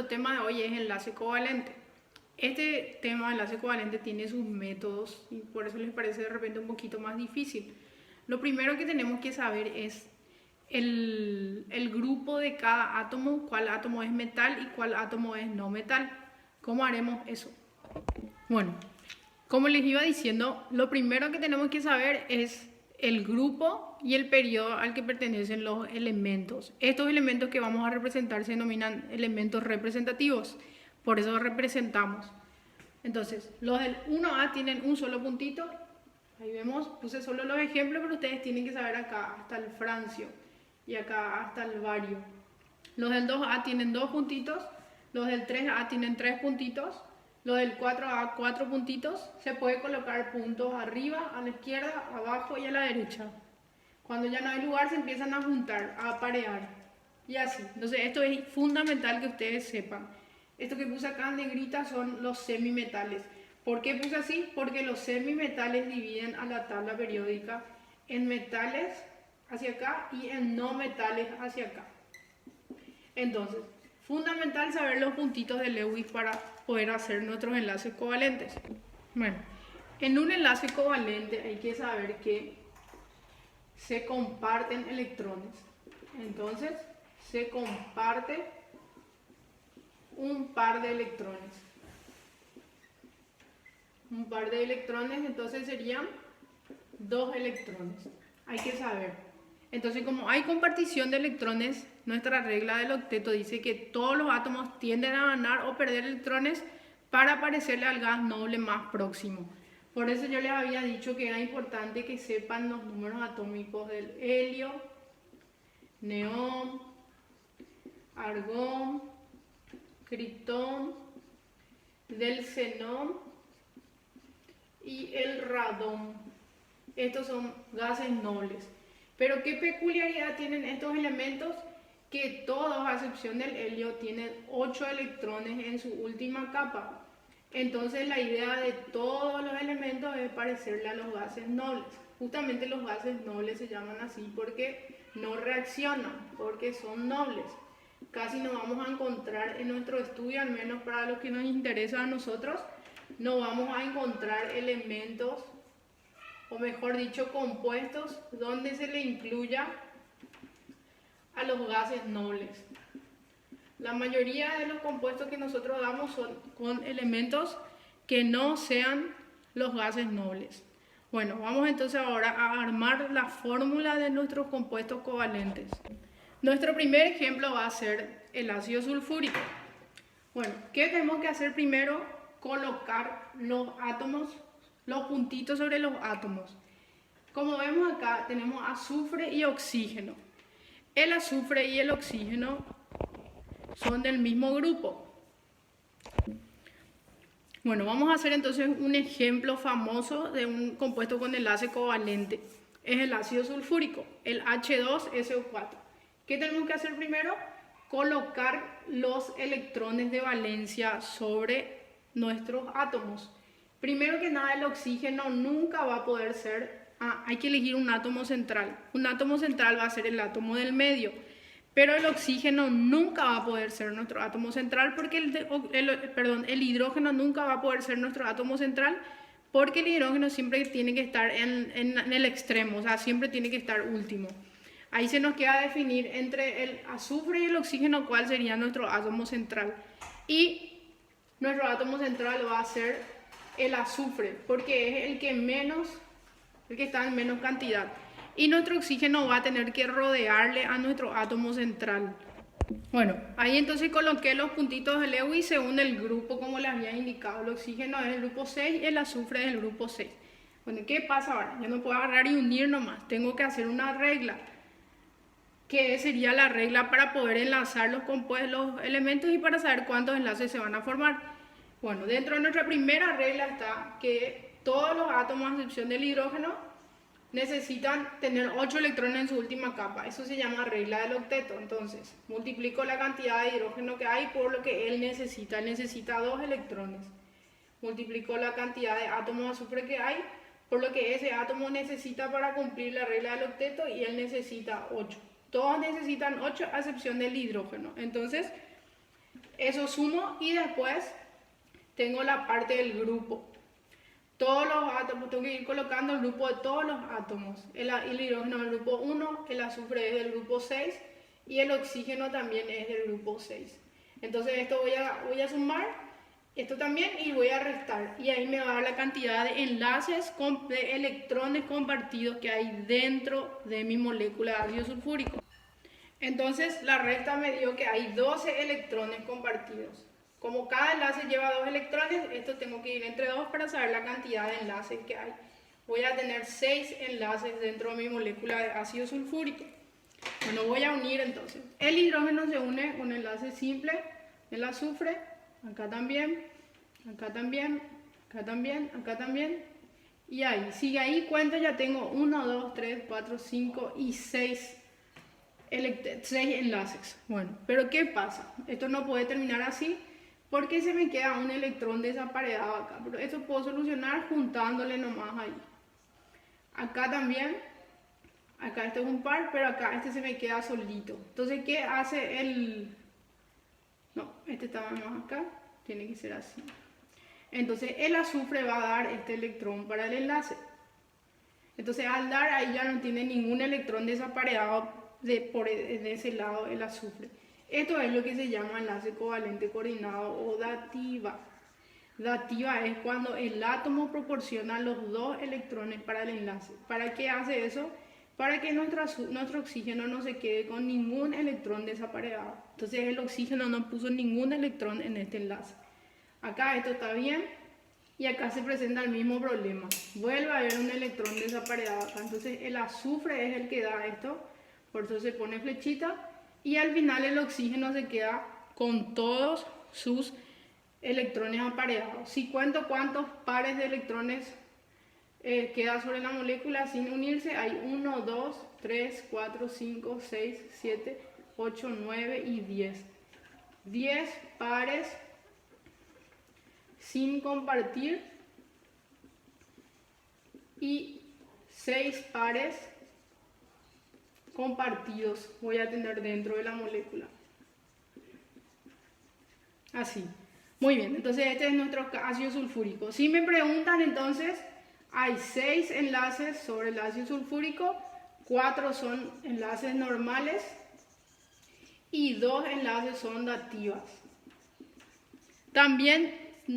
El tema de hoy es enlace covalente. Este tema de enlace covalente tiene sus métodos y por eso les parece de repente un poquito más difícil. Lo primero que tenemos que saber es el grupo de cada átomo, cuál átomo es metal y cuál átomo es no metal. ¿Cómo haremos eso? Bueno, como les iba diciendo, lo primero que tenemos que saber es el grupo y el periodo al que pertenecen los elementos. Estos elementos que vamos a representar se denominan elementos representativos, por eso representamos. Entonces, los del 1A tienen un solo puntito, ahí vemos, puse solo los ejemplos, pero ustedes tienen que saber acá hasta el francio y acá hasta el bario. Los del 2A tienen 2 puntitos, los del 3A tienen 3 puntitos, los del 4A 4 puntitos. Se puede colocar puntos arriba, a la izquierda, abajo y a la derecha. Cuando ya no hay lugar se empiezan a juntar, a aparear y así. Entonces esto es fundamental que ustedes sepan. Esto que puse acá en negrita son los semimetales. ¿Por qué puse así? Porque los semimetales dividen a la tabla periódica en metales hacia acá y en no metales hacia acá. Entonces, fundamental saber los puntitos de Lewis para poder hacer nuestros enlaces covalentes. Bueno, en un enlace covalente hay que saber que se comparten electrones. Entonces, se comparte un par de electrones. Un par de electrones, entonces serían 2 electrones. Hay que saber. Entonces, como hay compartición de electrones, nuestra regla del octeto dice que todos los átomos tienden a ganar o perder electrones para parecerle al gas noble más próximo. Por eso yo les había dicho que era importante que sepan los números atómicos del helio, neón, argón, critón, del xenón y el radón. Estos son gases nobles. Pero ¿qué peculiaridad tienen estos elementos? Que todos, a excepción del helio, tienen 8 electrones en su última capa. Entonces la idea de todos los elementos es parecerle a los gases nobles. Justamente los gases nobles se llaman así porque no reaccionan, porque son nobles. Casi no vamos a encontrar en nuestro estudio, al menos para los que nos interesa a nosotros, no vamos a encontrar elementos, o mejor dicho, compuestos donde se le incluya a los gases nobles. La mayoría de los compuestos que nosotros damos son con elementos que no sean los gases nobles. Bueno, vamos entonces ahora a armar la fórmula de nuestros compuestos covalentes. Nuestro primer ejemplo va a ser el ácido sulfúrico. Bueno, ¿qué tenemos que hacer primero? Colocar los átomos, los puntitos sobre los átomos. Como vemos acá, tenemos azufre y oxígeno. El azufre y el oxígeno son del mismo grupo. Bueno, vamos a hacer entonces un ejemplo famoso de un compuesto con enlace covalente. Es el ácido sulfúrico, el H2SO4. ¿Qué tenemos que hacer primero? Colocar los electrones de valencia sobre nuestros átomos. Primero que nada, el oxígeno nunca va a poder ser... hay que elegir un átomo central. Un átomo central va a ser el átomo del medio. Pero el oxígeno nunca va a poder ser nuestro átomo central porque el hidrógeno nunca va a poder ser nuestro átomo central porque el hidrógeno siempre tiene que estar en el extremo, o sea, siempre tiene que estar último. Ahí se nos queda definir entre el azufre y el oxígeno cuál sería nuestro átomo central. Y nuestro átomo central va a ser el azufre porque es el que está en menos cantidad. Y nuestro oxígeno va a tener que rodearle a nuestro átomo central. Bueno, ahí entonces coloqué los puntitos de Lewis según el grupo, como les había indicado. El oxígeno es el grupo 6 y el azufre es el grupo 6. Bueno, ¿qué pasa ahora? Yo no puedo agarrar y unir nomás. Tengo que hacer una regla. ¿Qué sería la regla para poder enlazar los elementos y para saber cuántos enlaces se van a formar? Bueno, dentro de nuestra primera regla está que todos los átomos, a excepción del hidrógeno, necesitan tener 8 electrones en su última capa. Eso se llama regla del octeto. Entonces, multiplico la cantidad de hidrógeno que hay por lo que él necesita. Él necesita 2 electrones. Multiplico la cantidad de átomos de azufre que hay por lo que ese átomo necesita para cumplir la regla del octeto y él necesita 8. Todos necesitan 8 a excepción del hidrógeno. Entonces, Eso sumo y después tengo la parte del grupo. Todos los átomos, tengo que ir colocando el grupo de todos los átomos. El hidrógeno es del grupo 1, el azufre es del grupo 6 y el oxígeno también es del grupo 6. Entonces esto voy a sumar, esto también, y voy a restar. Y ahí me va a dar la cantidad de enlaces, de electrones compartidos que hay dentro de mi molécula de ácido sulfúrico. Entonces la resta me dio que hay 12 electrones compartidos. Como cada enlace lleva 2 electrones, esto tengo que ir entre 2 para saber la cantidad de enlaces que hay. Voy a tener 6 enlaces dentro de mi molécula de ácido sulfúrico. Bueno, voy a unir entonces. El hidrógeno se une con enlace simple, el azufre, acá también, acá también, acá también, acá también. Y ahí, si ahí cuento ya tengo 1, 2, 3, 4, 5 y 6 enlaces. Bueno, pero ¿qué pasa? Esto no puede terminar así porque se me queda un electrón desapareado acá. Pero esto puedo solucionar juntándole nomás ahí. Acá también, acá este es un par, pero acá este se me queda solito. Entonces, ¿qué hace el...? No, este estaba más acá, tiene que ser así. Entonces, el azufre va a dar este electrón para el enlace. Entonces, al dar ahí ya no tiene ningún electrón desapareado de ese lado el azufre. Esto es lo que se llama enlace covalente coordinado o dativa. Dativa es cuando el átomo proporciona los 2 electrones para el enlace. ¿Para qué hace eso? Para que nuestro oxígeno no se quede con ningún electrón desapareado. Entonces el oxígeno no puso ningún electrón en este enlace. Acá esto está bien y acá se presenta el mismo problema. Vuelve a haber un electrón desapareado acá. Entonces el azufre es el que da esto, por eso se pone flechita. Y al final el oxígeno se queda con todos sus electrones apareados. Si cuento cuántos pares de electrones queda sobre la molécula sin unirse, hay 1, 2, 3, 4, 5, 6, 7, 8, 9 y 10. 10 pares sin compartir y 6 pares compartidos voy a tener dentro de la molécula. Así. Muy bien, entonces este es nuestro ácido sulfúrico. Si me preguntan entonces, hay 6 enlaces sobre el ácido sulfúrico, 4 son enlaces normales y 2 enlaces son dativas. También,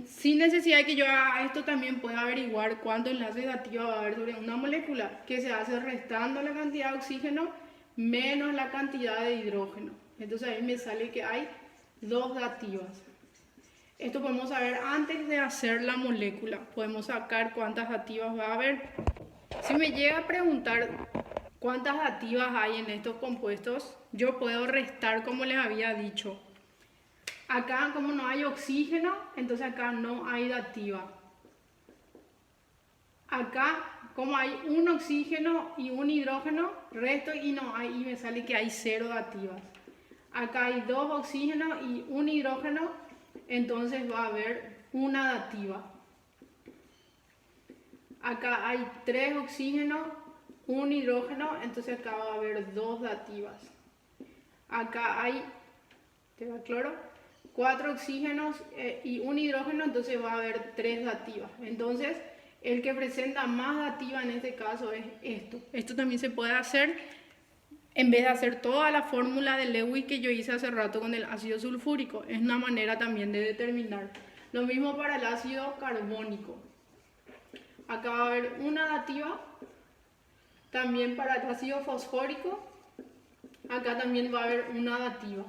sin necesidad de que yo haga esto, también puedo averiguar cuántos enlaces dativos va a haber sobre una molécula, que se hace restando la cantidad de oxígeno menos la cantidad de hidrógeno. Entonces ahí me sale que hay 2 dativas. Esto podemos saber antes de hacer la molécula. Podemos sacar cuántas dativas va a haber. Si me llega a preguntar cuántas dativas hay en estos compuestos, yo puedo restar como les había dicho. Acá, como no hay oxígeno, entonces acá no hay dativa. Acá, como hay un oxígeno y un hidrógeno, resto y no hay, y me sale que hay 0 dativas. Acá hay 2 oxígenos y un hidrógeno, entonces va a haber una dativa. Acá hay 3 oxígenos, un hidrógeno, entonces acá va a haber 2 dativas. Acá hay cloro, 4 oxígenos y un hidrógeno, entonces va a haber 3 dativas. Entonces, el que presenta más dativa en este caso es esto. Esto también se puede hacer en vez de hacer toda la fórmula de Lewis que yo hice hace rato con el ácido sulfúrico. Es una manera también de determinar. Lo mismo para el ácido carbónico. Acá va a haber una dativa. También para el ácido fosfórico. Acá también va a haber una dativa.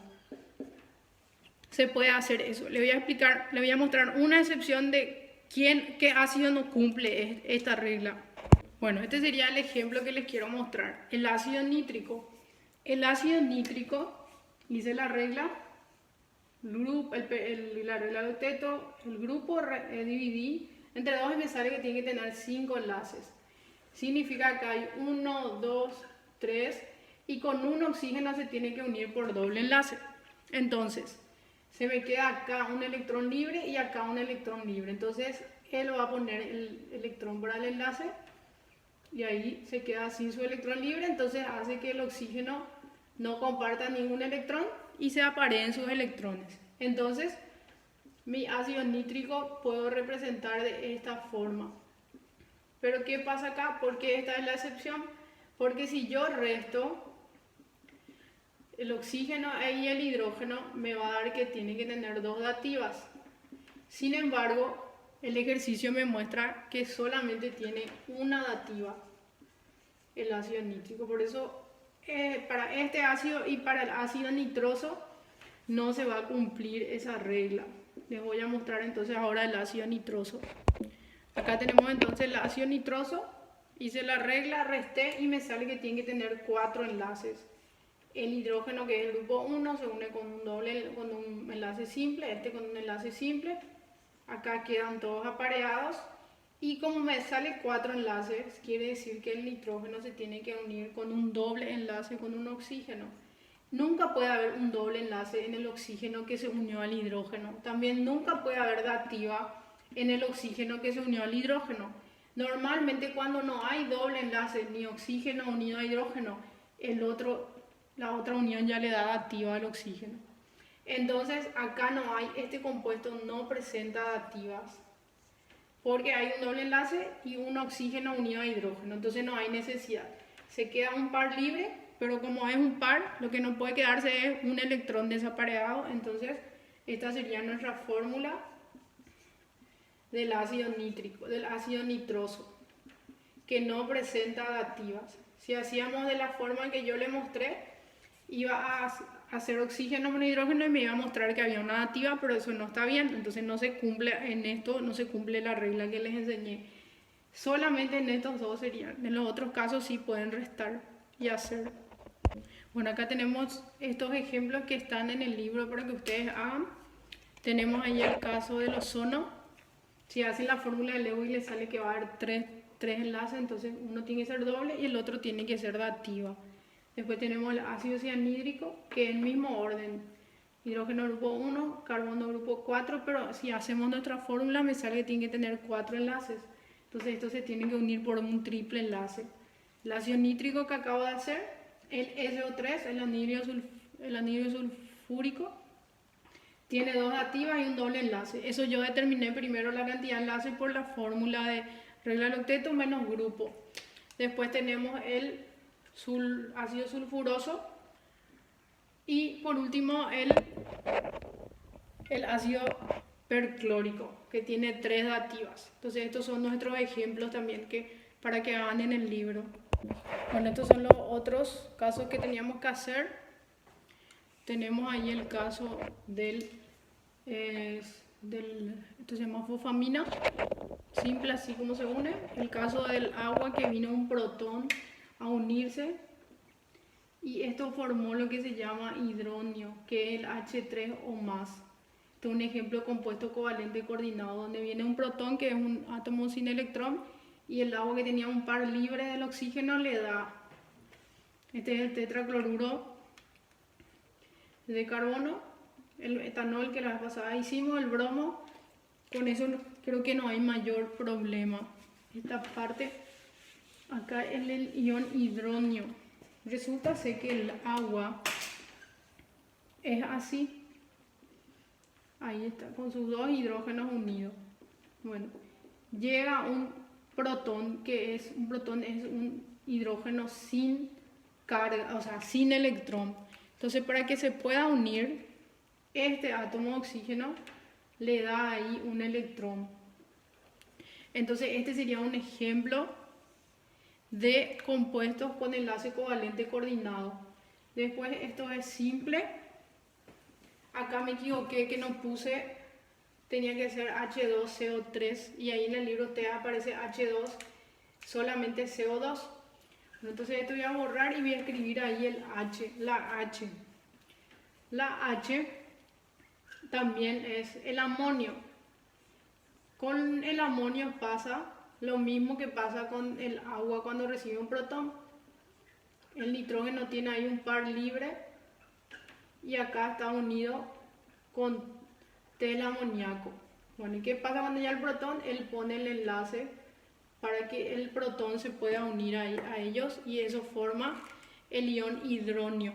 Se puede hacer eso. Le voy a mostrar una excepción de qué ácido no cumple esta regla. Bueno, este sería el ejemplo que les quiero mostrar. El ácido nítrico. El ácido nítrico, hice la regla, la regla de octeto, el grupo dividí entre 2 y me sale que tiene que tener 5 enlaces. Significa que hay 1, 2, 3 y con un oxígeno se tiene que unir por doble enlace. Entonces, se me queda acá un electrón libre y acá un electrón libre. Entonces, él va a poner el electrón para el enlace y ahí se queda sin su electrón libre. Entonces, hace que el oxígeno no comparta ningún electrón y se apareen sus electrones. Entonces, mi ácido nítrico puedo representar de esta forma. Pero ¿qué pasa acá? Porque esta es la excepción. Porque si yo resto el oxígeno y el hidrógeno, me va a dar que tiene que tener dos dativas. Sin embargo, el ejercicio me muestra que solamente tiene una dativa el ácido nítrico. Por eso, para este ácido y para el ácido nitroso, no se va a cumplir esa regla. Les voy a mostrar entonces ahora el ácido nitroso. Acá tenemos entonces el ácido nitroso. Hice la regla, resté y me sale que tiene que tener 4 enlaces. El hidrógeno, que es el grupo 1, se une con un enlace simple, este con un enlace simple. Acá quedan todos apareados. Y como me sale 4 enlaces, quiere decir que el nitrógeno se tiene que unir con un doble enlace con un oxígeno. Nunca puede haber un doble enlace en el oxígeno que se unió al hidrógeno. También nunca puede haber dativa en el oxígeno que se unió al hidrógeno. Normalmente cuando no hay doble enlace ni oxígeno unido a hidrógeno, la otra unión ya le da dativa al oxígeno. Entonces acá no hay, este compuesto no presenta dativas porque hay un doble enlace y un oxígeno unido a hidrógeno, entonces no hay necesidad. Se queda un par libre, pero como es un par, lo que no puede quedarse es un electrón desapareado. Entonces esta sería nuestra fórmula del ácido nítrico, del ácido nitroso, que no presenta dativas. Si hacíamos de la forma que yo le mostré, iba a hacer oxígeno con hidrógeno y me iba a mostrar que había una dativa, pero eso no está bien. Entonces no se cumple en esto, no se cumple la regla que les enseñé. Solamente en estos dos serían. En los otros casos sí pueden restar y hacer. Bueno, acá tenemos estos ejemplos que están en el libro para que ustedes hagan. Tenemos ahí el caso del ozono. Si hacen la fórmula de Lewis les sale que va a haber tres enlaces, entonces uno tiene que ser doble y el otro tiene que ser dativa. Después tenemos el ácido cianhídrico, que es el mismo orden. Hidrógeno grupo 1, carbono grupo 4, pero si hacemos nuestra fórmula me sale que tiene que tener 4 enlaces. Entonces estos se tienen que unir por un triple enlace. El ácido nítrico que acabo de hacer, el SO3, el anhidro sulfúrico, tiene dos dativas y un doble enlace. Eso yo determiné primero la cantidad de enlaces por la fórmula de regla del octeto menos grupo. Después tenemos el ácido sulfuroso y por último el ácido perclórico, que tiene 3 dativas. Entonces estos son nuestros ejemplos también para que hagan en el libro. Bueno, estos son los otros casos que teníamos que hacer. Tenemos ahí el caso esto se llama fosfamina, simple así como se une. El caso del agua, que vino un protón a unirse y esto formó lo que se llama hidronio, que es el H3 o más. Este es un ejemplo de compuesto covalente coordinado, donde viene un protón, que es un átomo sin electrón, y el agua, que tenía un par libre del oxígeno, le da. Este es el tetracloruro de carbono, el etanol que la vez pasada hicimos, el bromo. Con eso creo que no hay mayor problema. Esta parte acá es el ion hidronio. Resulta ser que el agua es así. Ahí está, con sus dos hidrógenos unidos. Bueno, llega un protón, que es un hidrógeno sin carga, o sea, sin electrón. Entonces, para que se pueda unir, este átomo de oxígeno le da ahí un electrón. Entonces, este sería un ejemplo de compuestos con enlace covalente coordinado. Después, esto es simple. Acá me equivoqué que no puse, tenía que ser H2CO3 y ahí en el libro te aparece H2, solamente CO2. Entonces esto voy a borrar y voy a escribir ahí el H, la H. La H también es el amonio. Con el amonio pasa lo mismo que pasa con el agua cuando recibe un protón. El nitrógeno tiene ahí un par libre y acá está unido con tel amoníaco. Bueno, ¿y qué pasa cuando ya el protón? Él pone el enlace para que el protón se pueda unir a ellos y eso forma el ion hidronio.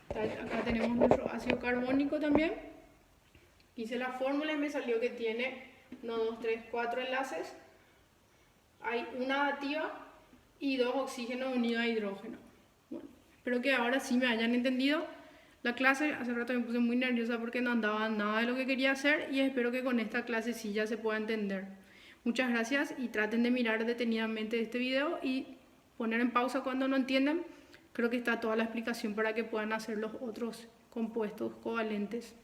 Acá tenemos nuestro ácido carbónico también. Hice la fórmula y me salió que tiene 1, 2, 3, 4 enlaces. Hay una adativa y 2 oxígenos unidos a hidrógeno. Bueno, espero que ahora sí me hayan entendido la clase. Hace rato me puse muy nerviosa porque no andaba nada de lo que quería hacer y espero que con esta clase sí ya se pueda entender. Muchas gracias y traten de mirar detenidamente este video y poner en pausa cuando no entiendan. Creo que está toda la explicación para que puedan hacer los otros compuestos covalentes.